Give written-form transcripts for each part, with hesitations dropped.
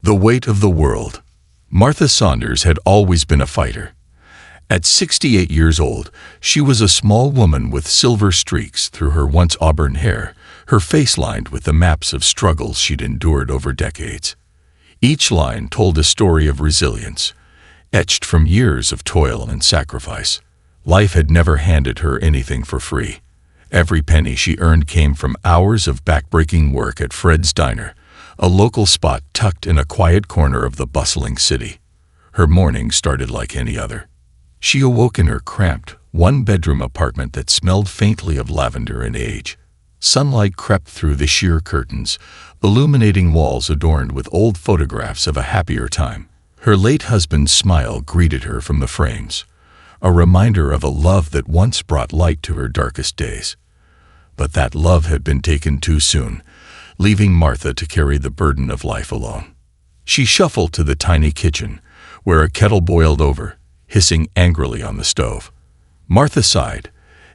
The weight of the world. Martha Saunders had always been a fighter. At 68 years old, she was a small woman with silver streaks through her once auburn hair, her face lined with the maps of struggles she'd endured over decades. Each line told a story of resilience, etched from years of toil and sacrifice. Life had never handed her anything for free. Every penny she earned came from hours of backbreaking work at Fred's Diner, a local spot tucked in a quiet corner of the bustling city. Her morning started like any other. She awoke in her cramped, one-bedroom apartment that smelled faintly of lavender and age. Sunlight crept through the sheer curtains, illuminating walls adorned with old photographs of a happier time. Her late husband's smile greeted her from the frames, a reminder of a love that once brought light to her darkest days. But that love had been taken too soon, leaving Martha to carry the burden of life alone. She shuffled to the tiny kitchen, where a kettle boiled over, hissing angrily on the stove. Martha sighed,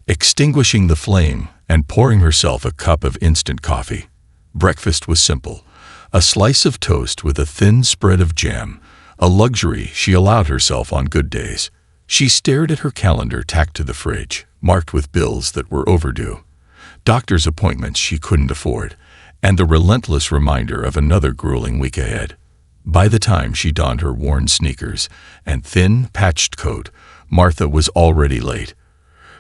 extinguishing the flame and pouring herself a cup of instant coffee. Breakfast was simple, a slice of toast with a thin spread of jam, a luxury she allowed herself on good days. She stared at her calendar tacked to the fridge, marked with bills that were overdue, doctor's appointments she couldn't afford, and the relentless reminder of another grueling week ahead. By the time she donned her worn sneakers and thin, patched coat, Martha was already late.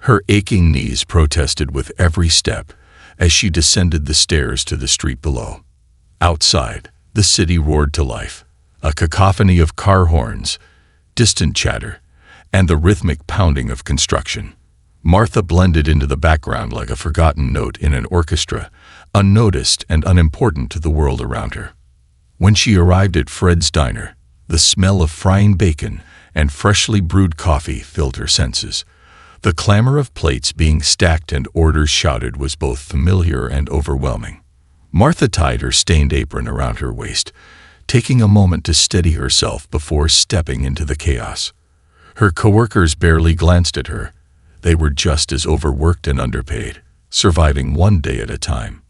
Her aching knees protested with every step as she descended the stairs to the street below. Outside, the city roared to life, a cacophony of car horns, distant chatter, and the rhythmic pounding of construction. Martha blended into the background like a forgotten note in an orchestra, unnoticed and unimportant to the world around her. When she arrived at Fred's Diner, the smell of frying bacon and freshly brewed coffee filled her senses. The clamor of plates being stacked and orders shouted was both familiar and overwhelming. Martha tied her stained apron around her waist, taking a moment to steady herself before stepping into the chaos. Her coworkers barely glanced at her. They were just as overworked and underpaid, surviving one day at a time.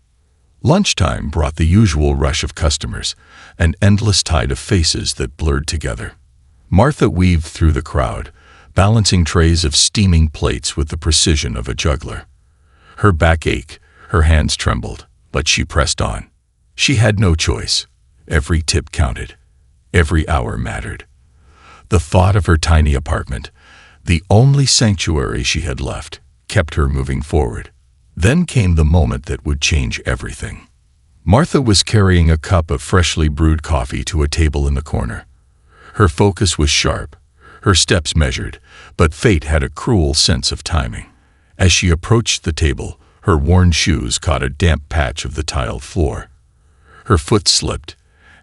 Lunchtime brought the usual rush of customers, an endless tide of faces that blurred together. Martha weaved through the crowd, balancing trays of steaming plates with the precision of a juggler. Her back ached, her hands trembled, but she pressed on. She had no choice. Every tip counted. Every hour mattered. The thought of her tiny apartment, the only sanctuary she had left, kept her moving forward. Then came the moment that would change everything. Martha was carrying a cup of freshly brewed coffee to a table in the corner. Her focus was sharp, her steps measured, but fate had a cruel sense of timing. As she approached the table, her worn shoes caught a damp patch of the tiled floor. Her foot slipped,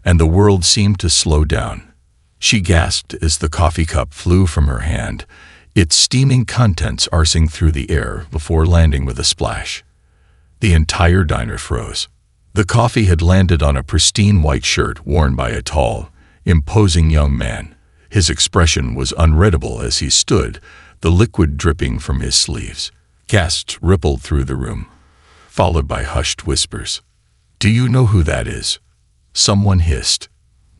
and the world seemed to slow down. She gasped as the coffee cup flew from her hand, its steaming contents arcing through the air before landing with a splash. The entire diner froze. The coffee had landed on a pristine white shirt worn by a tall, imposing young man. His expression was unreadable as he stood, the liquid dripping from his sleeves. Gasps rippled through the room, followed by hushed whispers. "Do you know who that is?" someone hissed.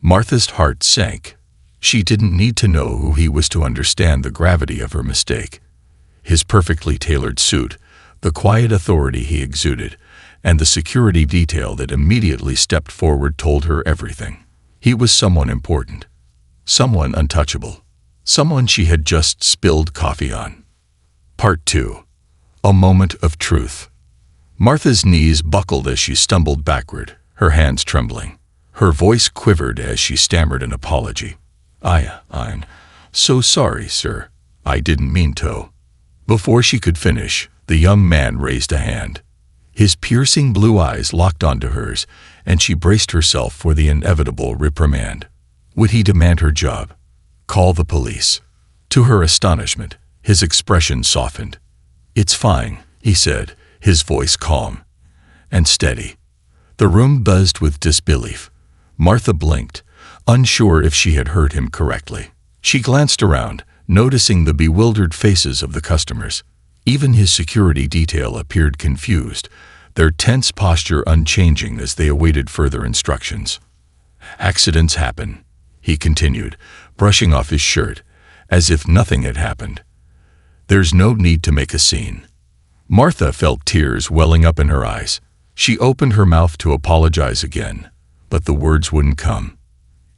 Martha's heart sank. She didn't need to know who he was to understand the gravity of her mistake. His perfectly tailored suit, the quiet authority he exuded, and the security detail that immediately stepped forward told her everything. He was someone important, someone untouchable, someone she had just spilled coffee on. Part 2. A Moment of Truth. Martha's knees buckled as she stumbled backward, her hands trembling. Her voice quivered as she stammered an apology. I'm so sorry, sir. I didn't mean to." Before she could finish, the young man raised a hand. His piercing blue eyes locked onto hers, and she braced herself for the inevitable reprimand. Would he demand her job? Call the police? To her astonishment, his expression softened. "It's fine," he said, his voice calm and steady. The room buzzed with disbelief. Martha blinked, unsure if she had heard him correctly. She glanced around, noticing the bewildered faces of the customers. Even his security detail appeared confused, their tense posture unchanging as they awaited further instructions. Accidents happen, he continued, brushing off his shirt, as if nothing had happened. There's no need to make a scene. Martha felt tears welling up in her eyes. She opened her mouth to apologize again, but the words wouldn't come.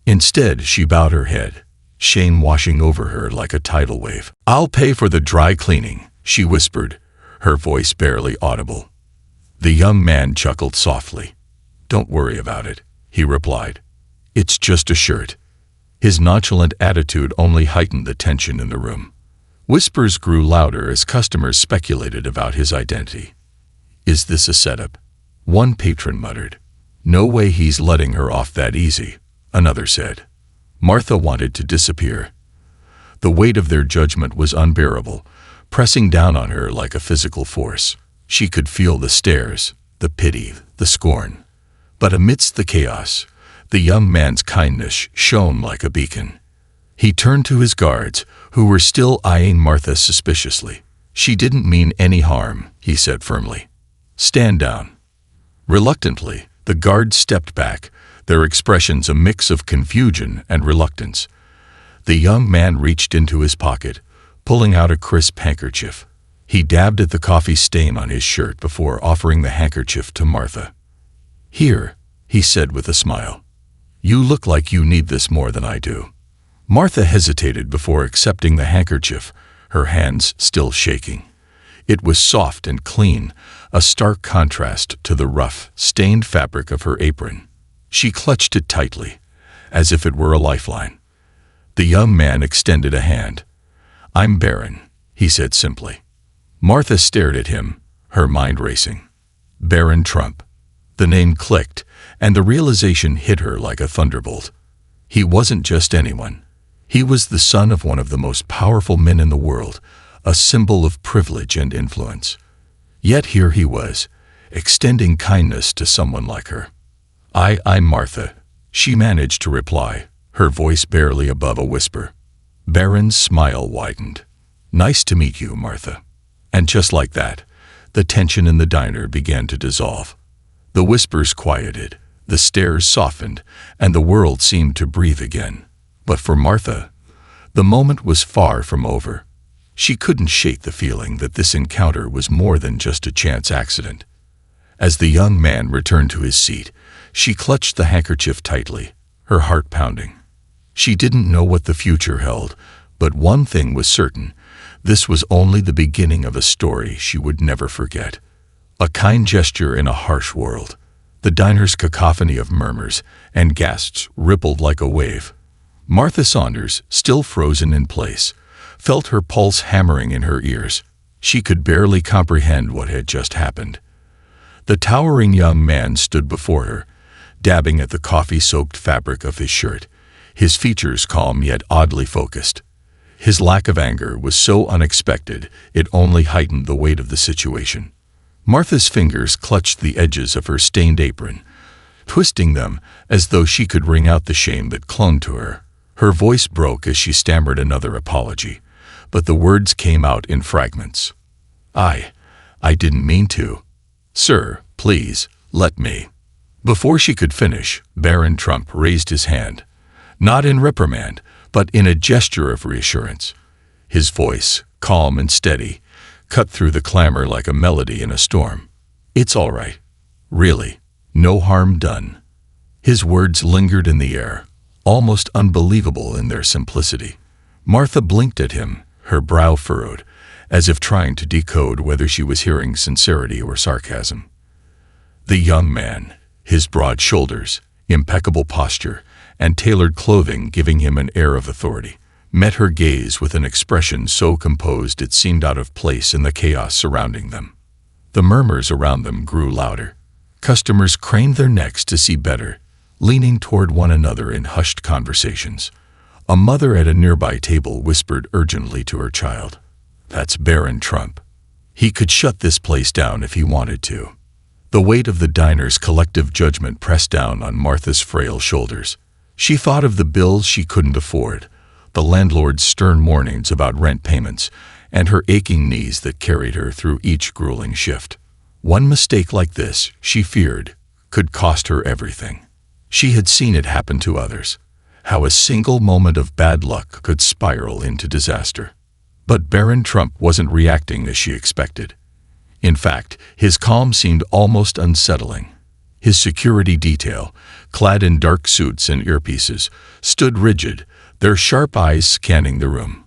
Instead, she bowed her head, shame washing over her like a tidal wave. "I'll pay for the dry cleaning," she whispered, her voice barely audible. The young man chuckled softly. "Don't worry about it," he replied. "It's just a shirt." His nonchalant attitude only heightened the tension in the room. Whispers grew louder as customers speculated about his identity. "Is this a setup?" One patron muttered. "No way he's letting her off that easy," another said. Martha wanted to disappear. The weight of their judgment was unbearable, pressing down on her like a physical force. She could feel the stares, the pity, the scorn. But amidst the chaos, the young man's kindness shone like a beacon. He turned to his guards, who were still eyeing Martha suspiciously. "She didn't mean any harm," he said firmly. "Stand down." Reluctantly, the guards stepped back, their expressions a mix of confusion and reluctance. The young man reached into his pocket, pulling out a crisp handkerchief. He dabbed at the coffee stain on his shirt before offering the handkerchief to Martha. "Here," he said with a smile. "You look like you need this more than I do." Martha hesitated before accepting the handkerchief, her hands still shaking. It was soft and clean, a stark contrast to the rough, stained fabric of her apron. She clutched it tightly, as if it were a lifeline. The young man extended a hand. "I'm Barron," he said simply. Martha stared at him, her mind racing. Barron Trump. The name clicked, and the realization hit her like a thunderbolt. He wasn't just anyone. He was the son of one of the most powerful men in the world, a symbol of privilege and influence. Yet here he was, extending kindness to someone like her. I'm Martha," she managed to reply, her voice barely above a whisper. Barron's smile widened. "Nice to meet you, Martha." And just like that, the tension in the diner began to dissolve. The whispers quieted, the stares softened, and the world seemed to breathe again. But for Martha, the moment was far from over. She couldn't shake the feeling that this encounter was more than just a chance accident. As the young man returned to his seat, she clutched the handkerchief tightly, her heart pounding. She didn't know what the future held, but one thing was certain: this was only the beginning of a story she would never forget. A kind gesture in a harsh world. The diner's cacophony of murmurs and gasps rippled like a wave. Martha Saunders, still frozen in place, felt her pulse hammering in her ears. She could barely comprehend what had just happened. The towering young man stood before her, dabbing at the coffee-soaked fabric of his shirt, his features calm yet oddly focused. His lack of anger was so unexpected, it only heightened the weight of the situation. Martha's fingers clutched the edges of her stained apron, twisting them as though she could wring out the shame that clung to her. Her voice broke as she stammered another apology, but the words came out in fragments. I didn't mean to. Sir, please, let me." Before she could finish, Barron Trump raised his hand, not in reprimand, but in a gesture of reassurance. His voice, calm and steady, cut through the clamor like a melody in a storm. "It's all right. Really. No harm done." His words lingered in the air, almost unbelievable in their simplicity. Martha blinked at him, her brow furrowed, as if trying to decode whether she was hearing sincerity or sarcasm. The young man, his broad shoulders, impeccable posture, and tailored clothing giving him an air of authority, met her gaze with an expression so composed it seemed out of place in the chaos surrounding them. The murmurs around them grew louder. Customers craned their necks to see better, leaning toward one another in hushed conversations. A mother at a nearby table whispered urgently to her child, "That's Barron Trump. He could shut this place down if he wanted to." The weight of the diner's collective judgment pressed down on Martha's frail shoulders. She thought of the bills she couldn't afford, the landlord's stern warnings about rent payments, and her aching knees that carried her through each grueling shift. One mistake like this, she feared, could cost her everything. She had seen it happen to others, how a single moment of bad luck could spiral into disaster. But Barron Trump wasn't reacting as she expected. In fact, his calm seemed almost unsettling. His security detail, clad in dark suits and earpieces, stood rigid, their sharp eyes scanning the room.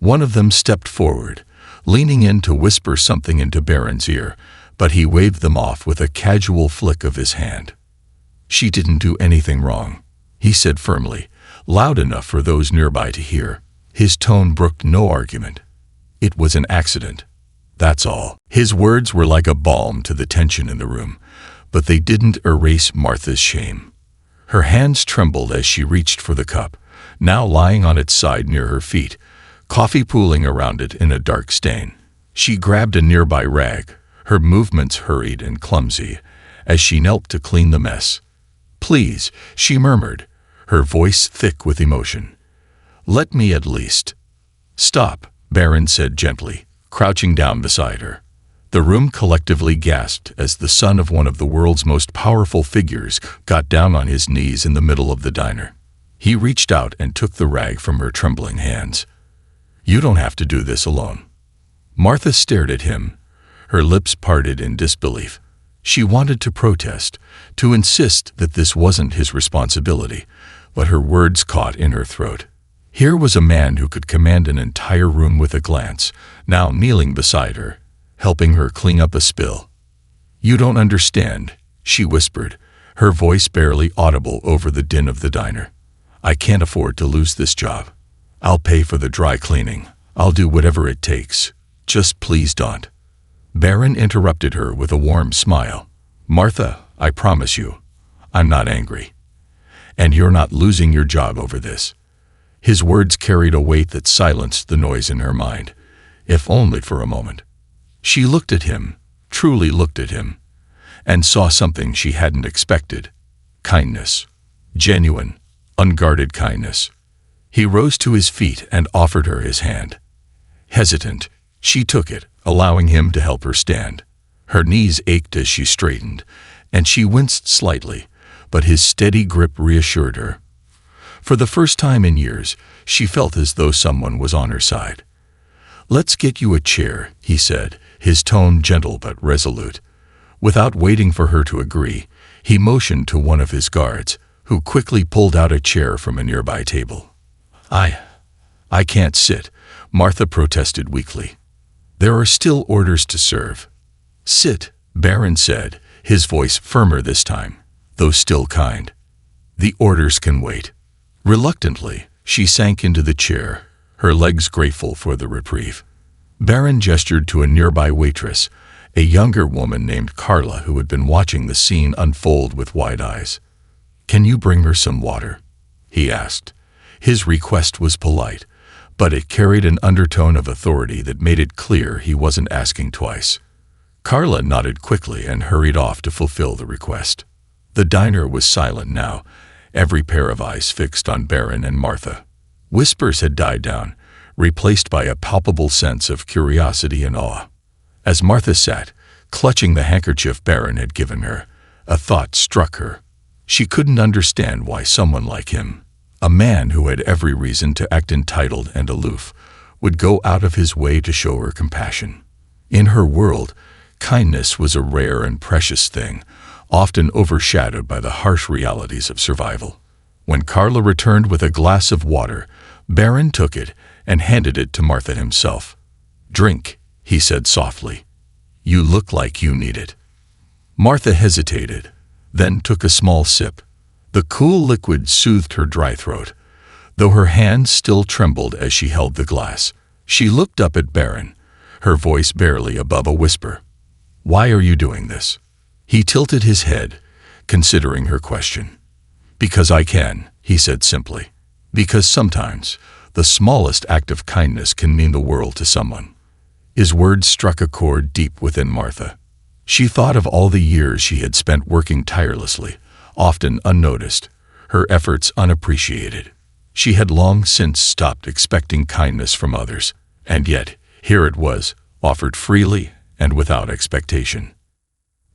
One of them stepped forward, leaning in to whisper something into Barron's ear, but he waved them off with a casual flick of his hand. "She didn't do anything wrong," he said firmly, loud enough for those nearby to hear. His tone brooked no argument. "It was an accident. That's all." His words were like a balm to the tension in the room, but they didn't erase Martha's shame. Her hands trembled as she reached for the cup, now lying on its side near her feet, coffee pooling around it in a dark stain. She grabbed a nearby rag, her movements hurried and clumsy, as she knelt to clean the mess. "Please," she murmured, her voice thick with emotion. "Let me at least." "Stop," Barron said gently, crouching down beside her. The room collectively gasped as the son of one of the world's most powerful figures got down on his knees in the middle of the diner. He reached out and took the rag from her trembling hands. "You don't have to do this alone." Martha stared at him, her lips parted in disbelief. She wanted to protest, to insist that this wasn't his responsibility, but her words caught in her throat. Here was a man who could command an entire room with a glance, now kneeling beside her, helping her clean up a spill. "You don't understand," she whispered, her voice barely audible over the din of the diner. "I can't afford to lose this job. I'll pay for the dry cleaning. I'll do whatever it takes. Just please don't." Barron interrupted her with a warm smile. "Martha, I promise you, I'm not angry. And you're not losing your job over this." His words carried a weight that silenced the noise in her mind, if only for a moment. She looked at him, truly looked at him, and saw something she hadn't expected. Kindness. Genuine, unguarded kindness. He rose to his feet and offered her his hand. Hesitant, she took it, allowing him to help her stand. Her knees ached as she straightened, and she winced slightly, but his steady grip reassured her. For the first time in years, she felt as though someone was on her side. "Let's get you a chair," he said, his tone gentle but resolute. Without waiting for her to agree, he motioned to one of his guards, who quickly pulled out a chair from a nearby table. I can't sit," Martha protested weakly. "There are still orders to serve." "Sit," Barron said, his voice firmer this time, though still kind. "The orders can wait." Reluctantly, she sank into the chair, her legs grateful for the reprieve. Barron gestured to a nearby waitress, a younger woman named Carla who had been watching the scene unfold with wide eyes. "Can you bring her some water?" he asked. His request was polite, but it carried an undertone of authority that made it clear he wasn't asking twice. Carla nodded quickly and hurried off to fulfill the request. The diner was silent now, every pair of eyes fixed on Barron and Martha. Whispers had died down, replaced by a palpable sense of curiosity and awe. As Martha sat, clutching the handkerchief Barron had given her, a thought struck her. She couldn't understand why someone like him, a man who had every reason to act entitled and aloof, would go out of his way to show her compassion. In her world, kindness was a rare and precious thing, often overshadowed by the harsh realities of survival. When Carla returned with a glass of water, Barron took it and handed it to Martha himself. "Drink," he said softly. "You look like you need it." Martha hesitated, then took a small sip. The cool liquid soothed her dry throat, though her hands still trembled as she held the glass. She looked up at Barron, her voice barely above a whisper. "Why are you doing this?" He tilted his head, considering her question. "Because I can," he said simply. "Because sometimes the smallest act of kindness can mean the world to someone." His words struck a chord deep within Martha. She thought of all the years she had spent working tirelessly, often unnoticed, her efforts unappreciated. She had long since stopped expecting kindness from others, and yet, here it was, offered freely and without expectation.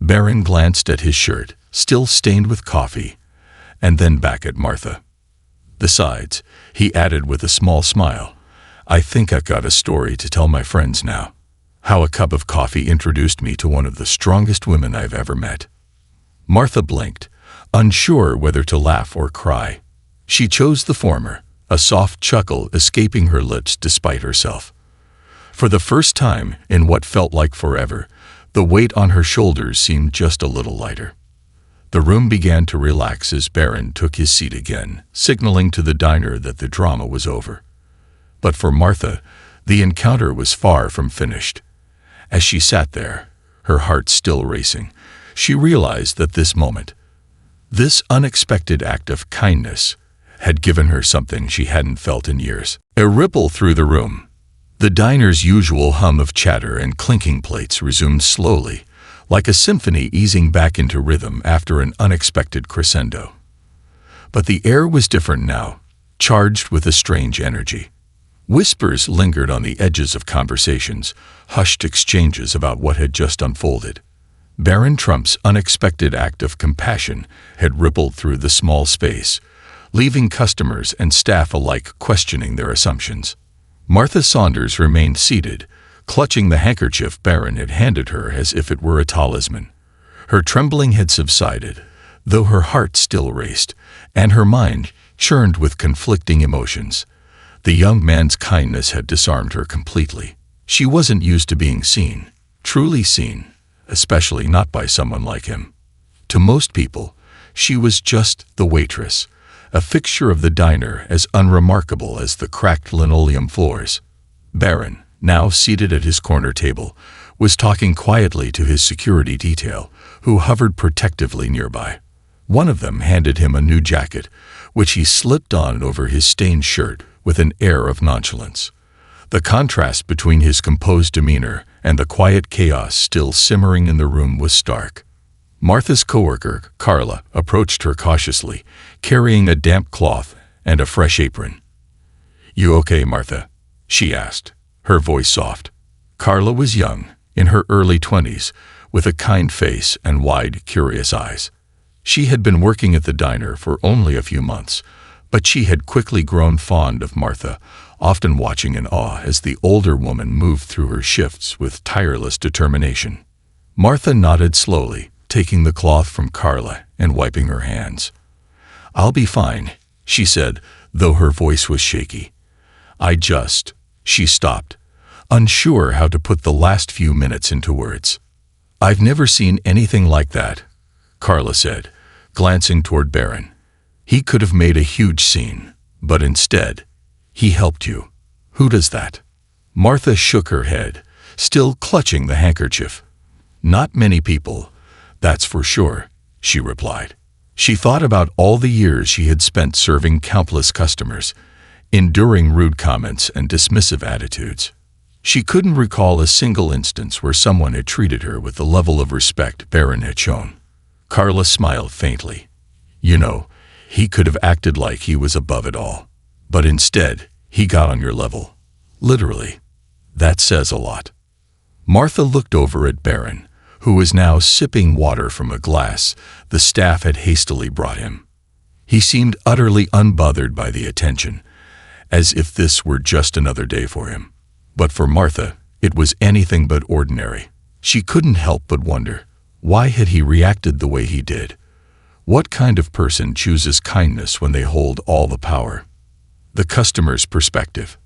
Barron glanced at his shirt, still stained with coffee, and then back at Martha. "Besides," he added with a small smile, "I think I've got a story to tell my friends now. How a cup of coffee introduced me to one of the strongest women I've ever met." Martha blinked, unsure whether to laugh or cry. She chose the former, a soft chuckle escaping her lips despite herself. For the first time in what felt like forever, the weight on her shoulders seemed just a little lighter. The room began to relax as Barron took his seat again, signaling to the diner that the drama was over. But for Martha, the encounter was far from finished. As she sat there, her heart still racing, she realized that this moment, this unexpected act of kindness, had given her something she hadn't felt in years. A ripple through the room. The diner's usual hum of chatter and clinking plates resumed slowly, like a symphony easing back into rhythm after an unexpected crescendo. But the air was different now, charged with a strange energy. Whispers lingered on the edges of conversations, hushed exchanges about what had just unfolded. Barron Trump's unexpected act of compassion had rippled through the small space, leaving customers and staff alike questioning their assumptions. Martha Saunders remained seated, clutching the handkerchief Barron had handed her as if it were a talisman. Her trembling had subsided, though her heart still raced, and her mind churned with conflicting emotions. The young man's kindness had disarmed her completely. She wasn't used to being seen, truly seen, especially not by someone like him. To most people, she was just the waitress, a fixture of the diner as unremarkable as the cracked linoleum floors. Barron, now seated at his corner table, was talking quietly to his security detail, who hovered protectively nearby. One of them handed him a new jacket, which he slipped on over his stained shirt with an air of nonchalance. The contrast between his composed demeanor and the quiet chaos still simmering in the room was stark. Martha's coworker, Carla, approached her cautiously, carrying a damp cloth and a fresh apron. "You okay, Martha?" she asked, her voice soft. Carla was young, in her early 20s, with a kind face and wide, curious eyes. She had been working at the diner for only a few months, but she had quickly grown fond of Martha, often watching in awe as the older woman moved through her shifts with tireless determination. Martha nodded slowly, taking the cloth from Carla and wiping her hands. "I'll be fine," she said, though her voice was shaky. She stopped, unsure how to put the last few minutes into words. "I've never seen anything like that," Carla said, glancing toward Barron. "He could have made a huge scene, but instead, he helped you. Who does that?" Martha shook her head, still clutching the handkerchief. "Not many people, that's for sure," she replied. She thought about all the years she had spent serving countless customers, enduring rude comments and dismissive attitudes. She couldn't recall a single instance where someone had treated her with the level of respect Barron had shown. Carla smiled faintly. "You know, he could have acted like he was above it all. But instead, he got on your level. Literally. That says a lot." Martha looked over at Barron, who was now sipping water from a glass the staff had hastily brought him. He seemed utterly unbothered by the attention, as if this were just another day for him. But for Martha, it was anything but ordinary. She couldn't help but wonder, why had he reacted the way he did? What kind of person chooses kindness when they hold all the power? The customer's perspective.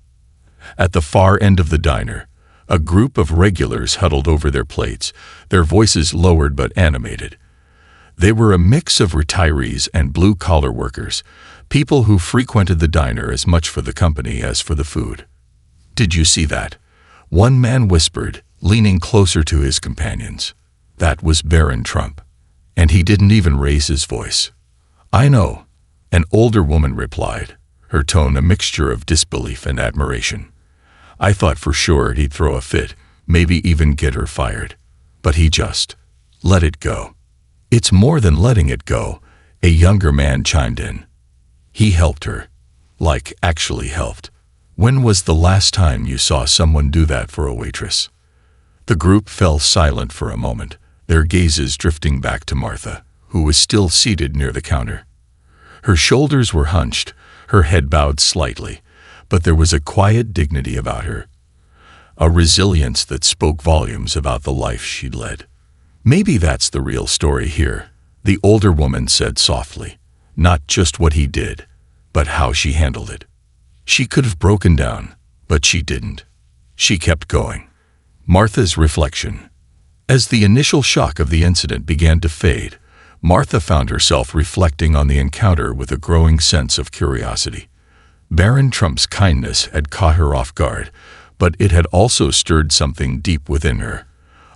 At the far end of the diner, a group of regulars huddled over their plates, their voices lowered but animated. They were a mix of retirees and blue-collar workers, people who frequented the diner as much for the company as for the food. "Did you see that?" one man whispered, leaning closer to his companions. That was Barron Trump, and he didn't even raise his voice. "I know," an older woman replied, her tone a mixture of disbelief and admiration. "I thought for sure he'd throw a fit, maybe even get her fired. But he just let it go." "It's more than letting it go," a younger man chimed in. "He helped her. Like, actually helped. When was the last time you saw someone do that for a waitress?" The group fell silent for a moment, their gazes drifting back to Martha, who was still seated near the counter. Her shoulders were hunched, her head bowed slightly, but there was a quiet dignity about her, a resilience that spoke volumes about the life she'd led. "Maybe that's the real story here," the older woman said softly. "Not just what he did, but how she handled it. She could have broken down, but she didn't. She kept going." Martha's reflection. As the initial shock of the incident began to fade, Martha found herself reflecting on the encounter with a growing sense of curiosity. Barron Trump's kindness had caught her off guard, but it had also stirred something deep within her,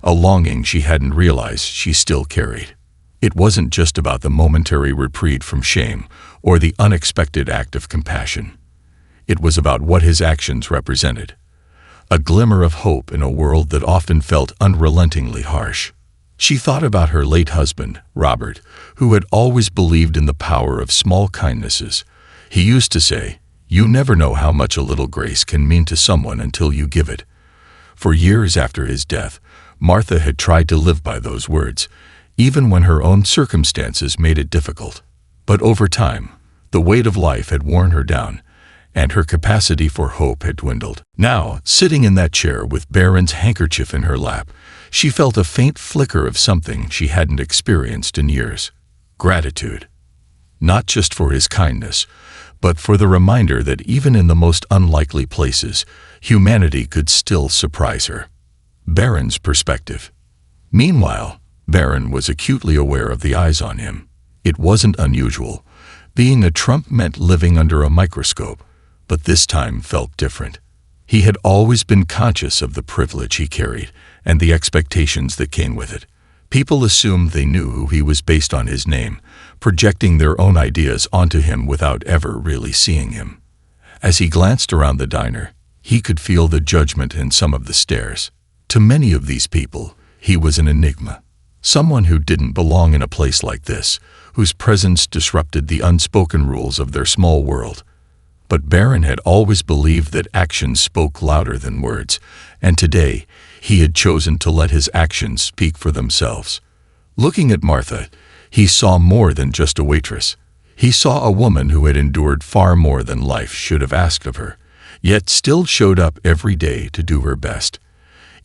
a longing she hadn't realized she still carried. It wasn't just about the momentary reprieve from shame or the unexpected act of compassion. It was about what his actions represented, a glimmer of hope in a world that often felt unrelentingly harsh. She thought about her late husband, Robert, who had always believed in the power of small kindnesses. He used to say, "You never know how much a little grace can mean to someone until you give it." For years after his death, Martha had tried to live by those words, even when her own circumstances made it difficult. But over time, the weight of life had worn her down, and her capacity for hope had dwindled. Now, sitting in that chair with Barron's handkerchief in her lap, she felt a faint flicker of something she hadn't experienced in years: gratitude. Not just for his kindness, but for the reminder that even in the most unlikely places, humanity could still surprise her. Barron's perspective. Meanwhile, Barron was acutely aware of the eyes on him. It wasn't unusual. Being a Trump meant living under a microscope, but this time felt different. He had always been conscious of the privilege he carried and the expectations that came with it. People assumed they knew who he was based on his name, projecting their own ideas onto him without ever really seeing him. As he glanced around the diner, he could feel the judgment in some of the stares. To many of these people, he was an enigma. Someone who didn't belong in a place like this, whose presence disrupted the unspoken rules of their small world. But Barron had always believed that actions spoke louder than words, and today he had chosen to let his actions speak for themselves. Looking at Martha, he saw more than just a waitress. He saw a woman who had endured far more than life should have asked of her, yet still showed up every day to do her best.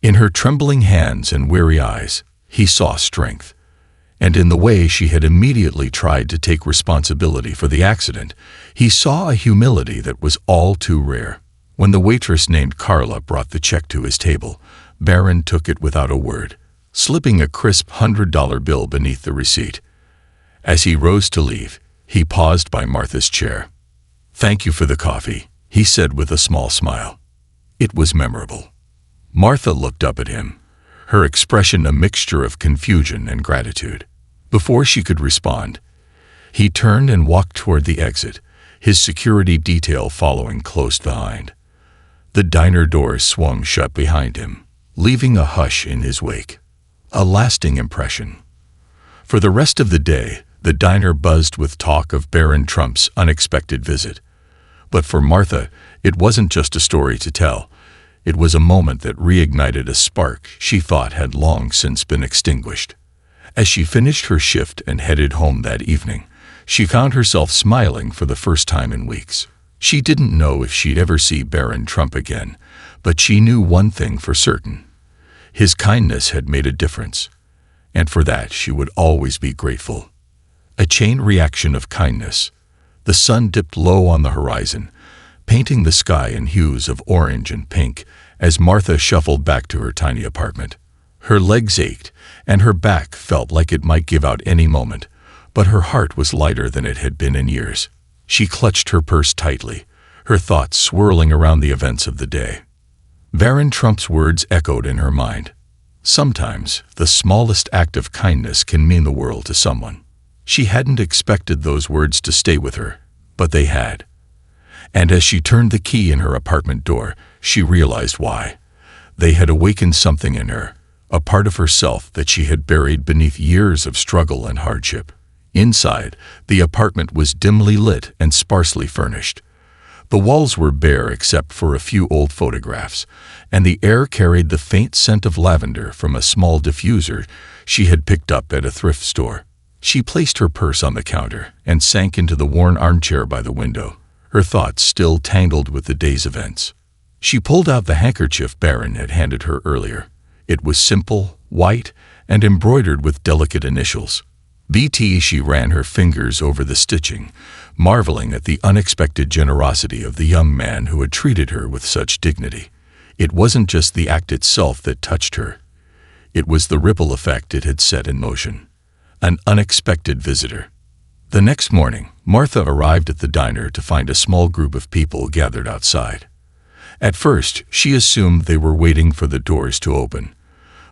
In her trembling hands and weary eyes, he saw strength. And in the way she had immediately tried to take responsibility for the accident, he saw a humility that was all too rare. When the waitress named Carla brought the check to his table, Barron took it without a word, slipping a crisp $100 bill beneath the receipt. As he rose to leave, he paused by Martha's chair. "Thank you for the coffee," he said with a small smile. It was memorable. Martha looked up at him, her expression a mixture of confusion and gratitude. Before she could respond, he turned and walked toward the exit, his security detail following close behind. The diner doors swung shut behind him, leaving a hush in his wake. A lasting impression. For the rest of the day, the diner buzzed with talk of Barron Trump's unexpected visit. But for Martha, it wasn't just a story to tell. It was a moment that reignited a spark she thought had long since been extinguished. As she finished her shift and headed home that evening, she found herself smiling for the first time in weeks. She didn't know if she'd ever see Barron Trump again, but she knew one thing for certain. His kindness had made a difference, and for that she would always be grateful. A chain reaction of kindness. The sun dipped low on the horizon, painting the sky in hues of orange and pink as Martha shuffled back to her tiny apartment. Her legs ached, and her back felt like it might give out any moment, but her heart was lighter than it had been in years. She clutched her purse tightly, her thoughts swirling around the events of the day. Barron Trump's words echoed in her mind. Sometimes, the smallest act of kindness can mean the world to someone. She hadn't expected those words to stay with her, but they had. And as she turned the key in her apartment door, she realized why. They had awakened something in her, a part of herself that she had buried beneath years of struggle and hardship. Inside, the apartment was dimly lit and sparsely furnished. The walls were bare except for a few old photographs, and the air carried the faint scent of lavender from a small diffuser she had picked up at a thrift store. She placed her purse on the counter and sank into the worn armchair by the window, her thoughts still tangled with the day's events. She pulled out the handkerchief Barron had handed her earlier. It was simple, white, and embroidered with delicate initials. BT. She ran her fingers over the stitching, marveling at the unexpected generosity of the young man who had treated her with such dignity. It wasn't just the act itself that touched her. It was the ripple effect it had set in motion. An unexpected visitor. The next morning, Martha arrived at the diner to find a small group of people gathered outside. At first, she assumed they were waiting for the doors to open,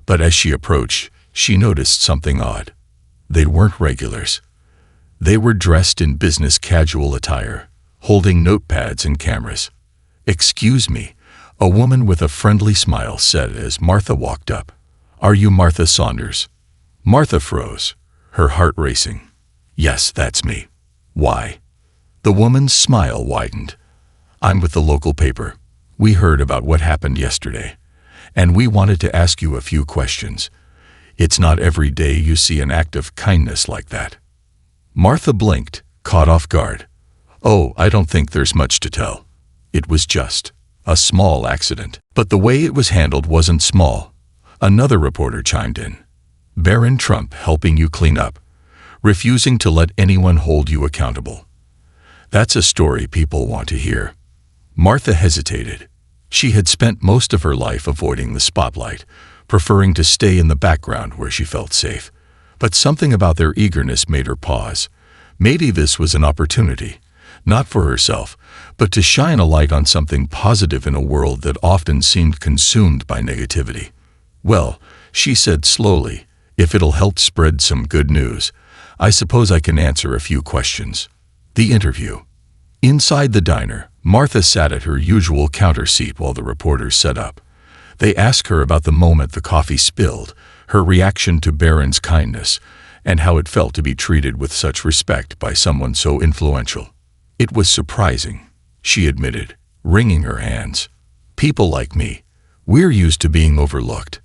but as she approached, she noticed something odd. They weren't regulars. They were dressed in business casual attire, holding notepads and cameras. "Excuse me," a woman with a friendly smile said as Martha walked up. "Are you Martha Saunders?" Martha froze, her heart racing. "Yes, that's me." "Why?" The woman's smile widened. "I'm with the local paper. We heard about what happened yesterday, and we wanted to ask you a few questions. It's not every day you see an act of kindness like that." Martha blinked, caught off guard. "Oh, I don't think there's much to tell. It was just a small accident." But the way it was handled wasn't small. Another reporter chimed in. "Barron Trump helping you clean up, refusing to let anyone hold you accountable. That's a story people want to hear." Martha hesitated. She had spent most of her life avoiding the spotlight, preferring to stay in the background where she felt safe. But something about their eagerness made her pause. Maybe this was an opportunity, not for herself, but to shine a light on something positive in a world that often seemed consumed by negativity. "Well," she said slowly, "if it'll help spread some good news, I suppose I can answer a few questions." The interview. Inside the diner, Martha sat at her usual counter seat while the reporters set up. They asked her about the moment the coffee spilled, her reaction to Barron's kindness, and how it felt to be treated with such respect by someone so influential. "It was surprising," she admitted, wringing her hands. "People like me, we're used to being overlooked.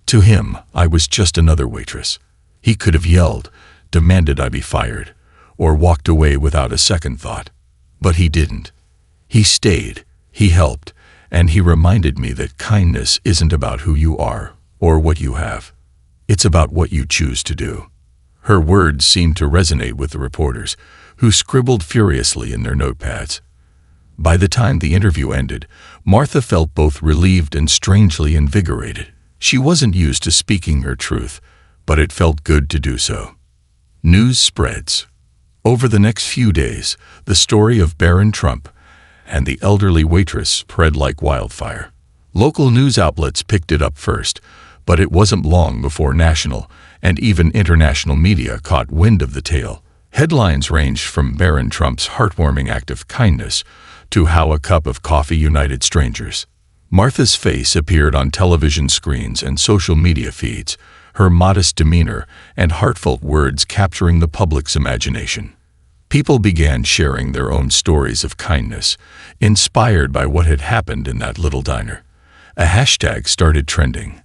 To him, I was just another waitress. He could have yelled, demanded I be fired, or walked away without a second thought. But he didn't. He stayed, he helped, and he reminded me that kindness isn't about who you are or what you have. It's about what you choose to do." Her words seemed to resonate with the reporters, who scribbled furiously in their notepads. By the time the interview ended, Martha felt both relieved and strangely invigorated. She wasn't used to speaking her truth, but it felt good to do so. News spreads. Over the next few days, the story of Barron Trump and the elderly waitress spread like wildfire. Local news outlets picked it up first, but it wasn't long before national and even international media caught wind of the tale. Headlines ranged from Barron Trump's heartwarming act of kindness to how a cup of coffee united strangers. Martha's face appeared on television screens and social media feeds, her modest demeanor and heartfelt words capturing the public's imagination. People began sharing their own stories of kindness, inspired by what had happened in that little diner. A hashtag started trending.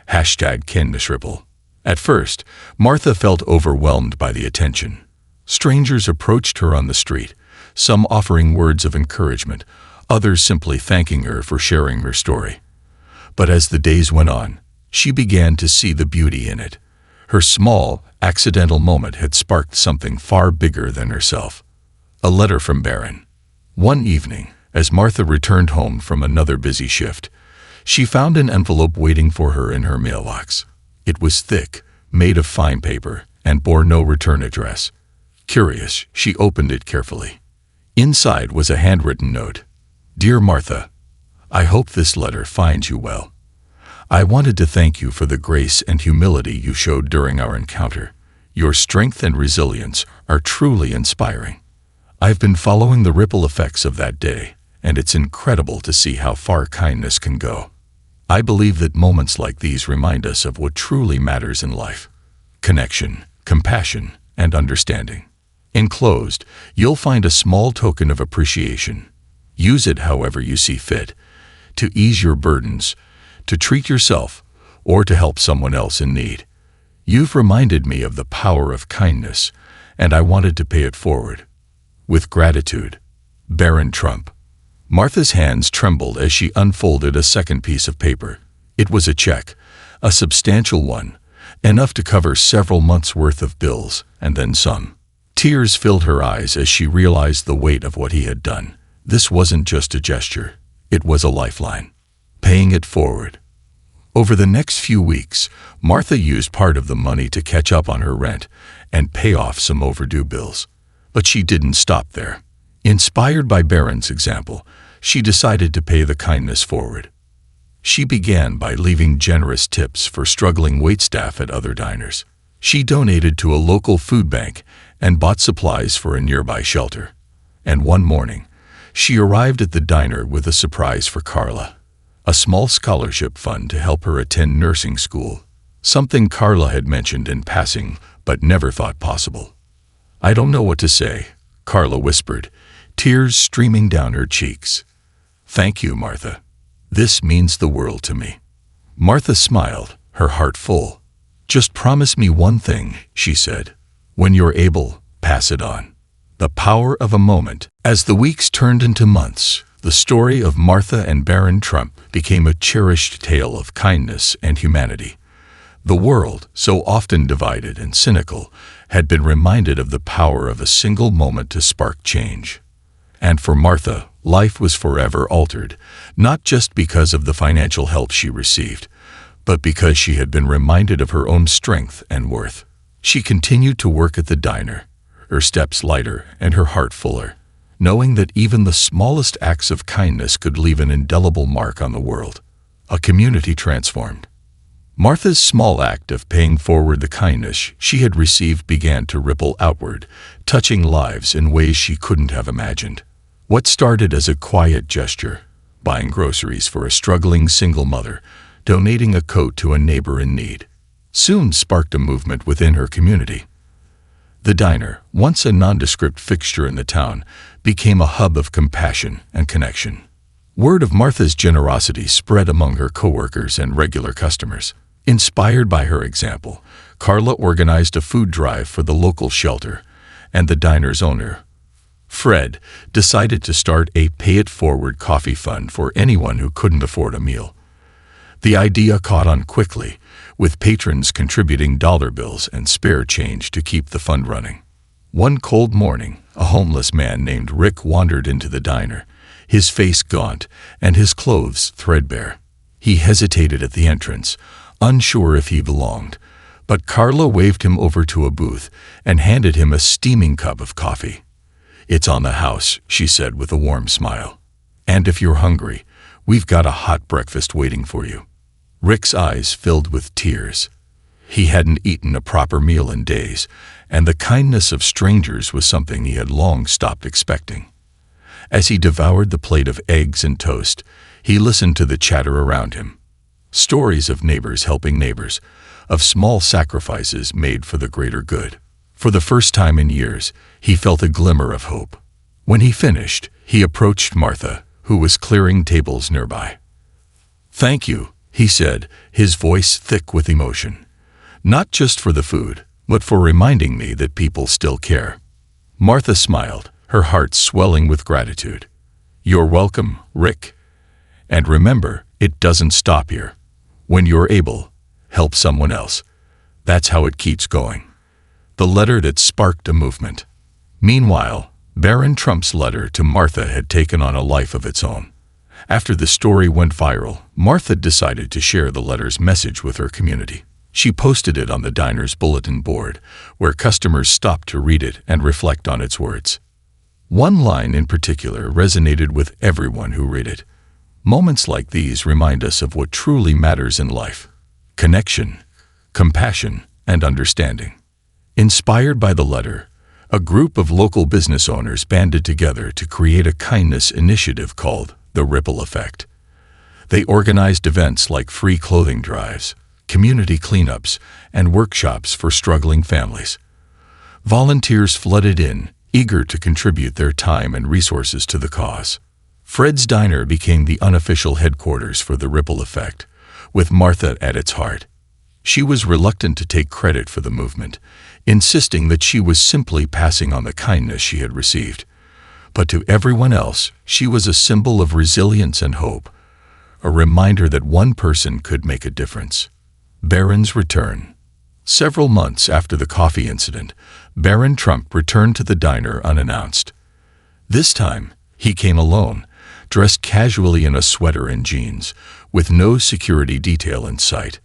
#KindnessRipple. At first, Martha felt overwhelmed by the attention. Strangers approached her on the street, some offering words of encouragement, others simply thanking her for sharing her story. But as the days went on, she began to see the beauty in it. Her small, accidental moment had sparked something far bigger than herself. A letter from Barron. One evening, as Martha returned home from another busy shift, she found an envelope waiting for her in her mailbox. It was thick, made of fine paper, and bore no return address. Curious, she opened it carefully. Inside was a handwritten note. "Dear Martha, I hope this letter finds you well. I wanted to thank you for the grace and humility you showed during our encounter. Your strength and resilience are truly inspiring. I've been following the ripple effects of that day, and it's incredible to see how far kindness can go. I believe that moments like these remind us of what truly matters in life: connection, compassion, and understanding. Enclosed, you'll find a small token of appreciation. Use it however you see fit, to ease your burdens, to treat yourself, or to help someone else in need. You've reminded me of the power of kindness, and I wanted to pay it forward. With gratitude, Barron Trump. Martha's hands trembled as she unfolded a second piece of paper. It was a check, a substantial one, enough to cover several months' worth of bills, and then some. Tears filled her eyes as she realized the weight of what he had done. This wasn't just a gesture, it was a lifeline. Paying it forward. Over the next few weeks, Martha used part of the money to catch up on her rent and pay off some overdue bills. But she didn't stop there. Inspired by Barron's example, she decided to pay the kindness forward. She began by leaving generous tips for struggling waitstaff at other diners. She donated to a local food bank and bought supplies for a nearby shelter. And one morning, she arrived at the diner with a surprise for Carla. A small scholarship fund to help her attend nursing school, something Carla had mentioned in passing but never thought possible. "I don't know what to say," Carla whispered, tears streaming down her cheeks. "Thank you, Martha. This means the world to me." Martha smiled, her heart full. "Just promise me one thing," she said. "When you're able, pass it on." The power of a moment. As the weeks turned into months, the story of Martha and Barron Trump became a cherished tale of kindness and humanity. The world, so often divided and cynical, had been reminded of the power of a single moment to spark change. And for Martha, life was forever altered, not just because of the financial help she received, but because she had been reminded of her own strength and worth. She continued to work at the diner, her steps lighter and her heart fuller, knowing that even the smallest acts of kindness could leave an indelible mark on the world. A community transformed. Martha's small act of paying forward the kindness she had received began to ripple outward, touching lives in ways she couldn't have imagined. What started as a quiet gesture, buying groceries for a struggling single mother, donating a coat to a neighbor in need, soon sparked a movement within her community. The diner, once a nondescript fixture in the town, became a hub of compassion and connection. Word of Martha's generosity spread among her coworkers and regular customers. Inspired by her example, Carla organized a food drive for the local shelter, and the diner's owner, Fred, decided to start a pay-it-forward coffee fund for anyone who couldn't afford a meal. The idea caught on quickly, with patrons contributing dollar bills and spare change to keep the fund running. One cold morning, a homeless man named Rick wandered into the diner, his face gaunt and his clothes threadbare. He hesitated at the entrance, unsure if he belonged, but Carla waved him over to a booth and handed him a steaming cup of coffee. "It's on the house," she said with a warm smile. "And if you're hungry, we've got a hot breakfast waiting for you." Rick's eyes filled with tears. He hadn't eaten a proper meal in days, and the kindness of strangers was something he had long stopped expecting. As he devoured the plate of eggs and toast, he listened to the chatter around him. Stories of neighbors helping neighbors, of small sacrifices made for the greater good. For the first time in years, he felt a glimmer of hope. When he finished, he approached Martha, who was clearing tables nearby. "Thank you," he said, his voice thick with emotion. "Not just for the food, but for reminding me that people still care." Martha smiled, her heart swelling with gratitude. "You're welcome, Rick. And remember, it doesn't stop here. When you're able, help someone else. That's how it keeps going." The letter that sparked a movement. Meanwhile, Barron Trump's letter to Martha had taken on a life of its own. After the story went viral, Martha decided to share the letter's message with her community. She posted it on the diner's bulletin board, where customers stopped to read it and reflect on its words. One line in particular resonated with everyone who read it. "Moments like these remind us of what truly matters in life: connection, compassion, and understanding." Inspired by the letter, a group of local business owners banded together to create a kindness initiative called the Ripple Effect. They organized events like free clothing drives, community cleanups, and workshops for struggling families. Volunteers flooded in, eager to contribute their time and resources to the cause. Fred's Diner became the unofficial headquarters for the Ripple Effect, with Martha at its heart. She was reluctant to take credit for the movement, insisting that she was simply passing on the kindness she had received. But to everyone else, she was a symbol of resilience and hope, a reminder that one person could make a difference. Barron's return. Several months after the coffee incident, Barron Trump returned to the diner unannounced. This time, he came alone, dressed casually in a sweater and jeans, with no security detail in sight.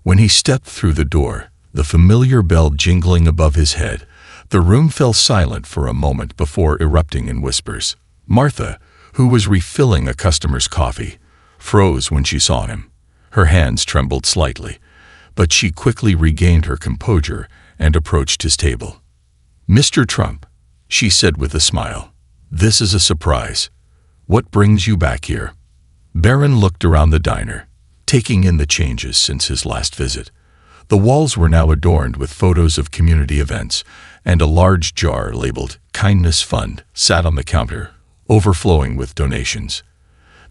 When he stepped through the door, the familiar bell jingling above his head, the room fell silent for a moment before erupting in whispers. Martha, who was refilling a customer's coffee, froze when she saw him. Her hands trembled slightly, but she quickly regained her composure and approached his table. "Mr. Trump," she said with a smile, "this is a surprise. What brings you back here?" Barron looked around the diner, taking in the changes since his last visit. The walls were now adorned with photos of community events, and a large jar labeled Kindness Fund sat on the counter, overflowing with donations.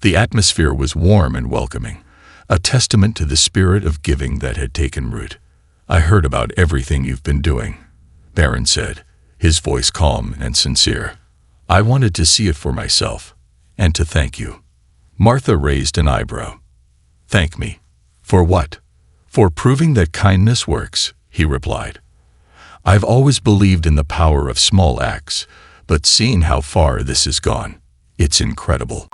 The atmosphere was warm and welcoming, a testament to the spirit of giving that had taken root. "I heard about everything you've been doing," Barron said, his voice calm and sincere. "I wanted to see it for myself, and to thank you." Martha raised an eyebrow. "Thank me? For what?" "For proving that kindness works," he replied. "I've always believed in the power of small acts, but seeing how far this has gone, it's incredible."